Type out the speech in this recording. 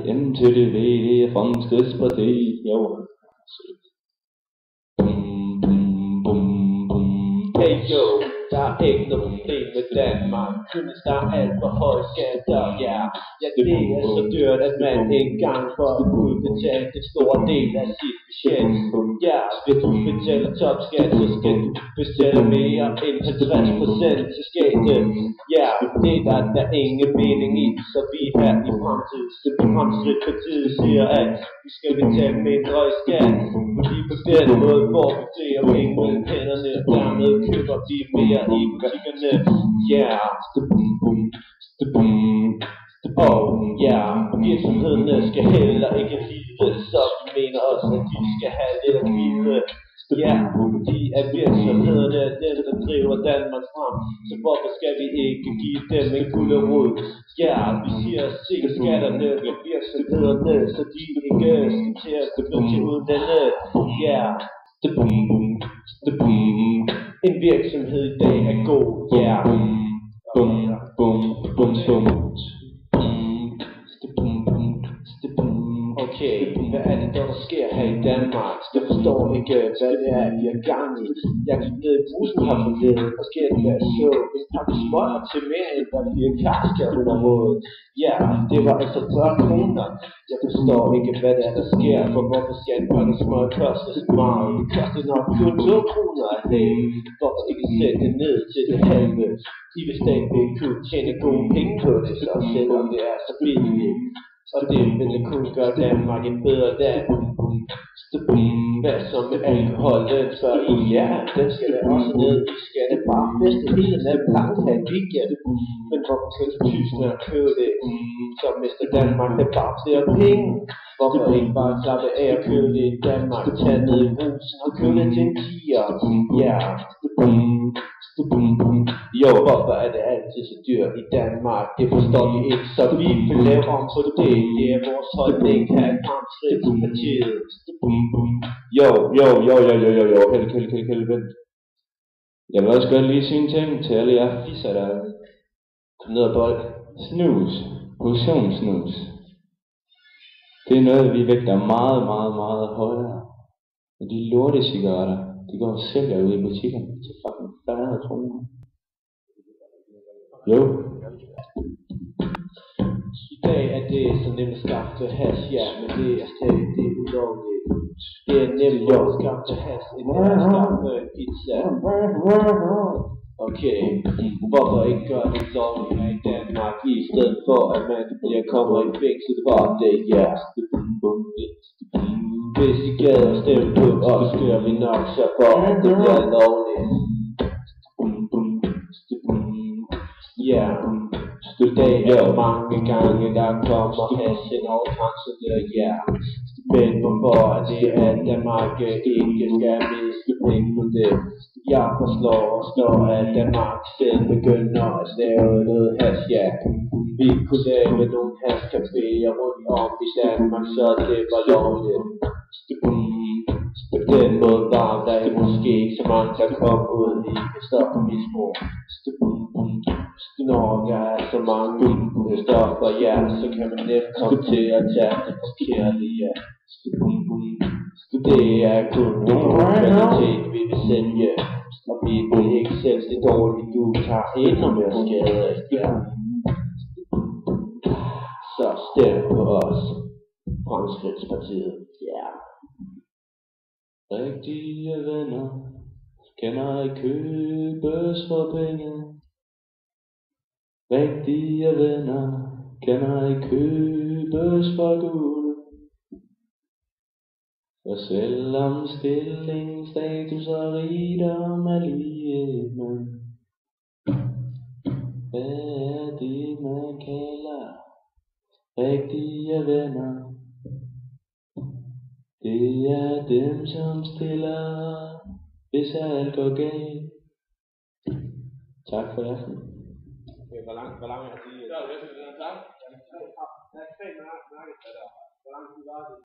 MTV, det er Fremskridtspartiet. Jo. Hey yo, der er ikke noget problem med Danmark. Synes der er alt for høje skatter, ja. Ja, det er så dyrt, at man ikke engang får udbetalt en stor del af sit budget. Ja, hvis du betaler topskat, så skal du betale mere end 50% til skatten. Ja, det er der ingen mening i, så vi her i Fremskridtspartiet siger, at vi skal betale mindre i skat. Fordi på den måde får vi flere penge mellem hænderne, og dermed køber vi mere i butikkerne. Ja, ja, virksomhederne skal heller ikke lide, så vi mener også, at de skal have lidt at hvile. Ja, fordi at virksomhederne er dem, der driver Danmark frem, så hvorfor skal vi ikke give dem en gulerod? Ja, vi siger, sikkert skatterne ved virksomhederne, så de ikke skal til at gå til udlandet. Ja, en virksomhed i dag er god, ja. Okay, hvad er det der sker her i Danmark? Jeg forstår ikke, hvad det er, vi er gang i. Jeg gik ned i brusen her forleden, og skete jeg så en pakke smøger til mere end der bliver karskab under rådet. Ja, det var altså 40 kroner. Jeg forstår ikke, hvad det er, der sker, for hvorfor skal en pakke smøger koste så meget? Det koster nok kun 2 kroner at lave. Hvorfor ikke sætte det ned til det halve? De vil stadigvæk kunne tjene gode penge på det, så selvom det er så billigt. Og det vil kun gøre Danmark et bedre land. Hvad så med alkoholen? Så ja, den skal da også ned. Vi skal da bare feste hele natten lang her i weekend. Men hvorfor skal Tyskland købe det? Så mister Danmark da bare flere penge. Hvorfor ikke bare slappe af og købe det i Danmark? Tag ned i Brugsen og købe det til en tiger. Ja. Jo, hvorfor er det altid så dyrt i Danmark? Det forstår vi ikke, så vi vil lave om på det. Det er vores holdning her i Fremskridtspartiet. Jo, vent. Jeg vil også godt lige sige en ting til alle jer fisser, der kom ned og bold. Snus, portionssnus. Det er noget, vi vægter meget højere. Og de lortecigaretter, de går og sælger ud i butikkerne til fucking 40 kroner. Jo. I dag er det så nemt at skaffe hash, ja, men det er stadig det ulovligt. Det er nemt at skaffe hash, end at skaffe pizza. Okay, hvorfor ikke gøre det lovligt her i Danmark, i stedet for at man kommer i fængsel for det, ja. Hvis I gad at stemme på os, gør vi nok så for, at det bliver lovligt. Ja, i dag er der mange gange, der kommer hash over grænserne, ja. Men hvorfor er det, at Danmark ikke skal miste penge på det? Jeg foreslår, at Danmark selv begynder at lave noget hash, ja. Vi kunne lave nogle hashcaféer rundt om i Danmark, så det var lovligt. På den måde var der måske ikke så mange, der kom ud i stofmisbrug. Når der er så mange stoffer, ja, så kan man nemt komme til at tage det forkerte, ja. Det er kun nogen kvalitet, vi vil sælge, og vi vil ikke sælge det dårligt, du tager endnu mere skade, ja. Så stem på os, Fremskridtspartiet, ja. Rigtige venner kan ej købes for penge. Rigtige venner kan ej købes for guld. For selvom stilling, status og rigdom er lige, hvad er det man kalder rigtige venner? Det er dem, som stiller, hvis alt går galt. Tak for aften. Hvor lang er det? Så er det lang. Der er 5 mærker, hvor lang tid var det?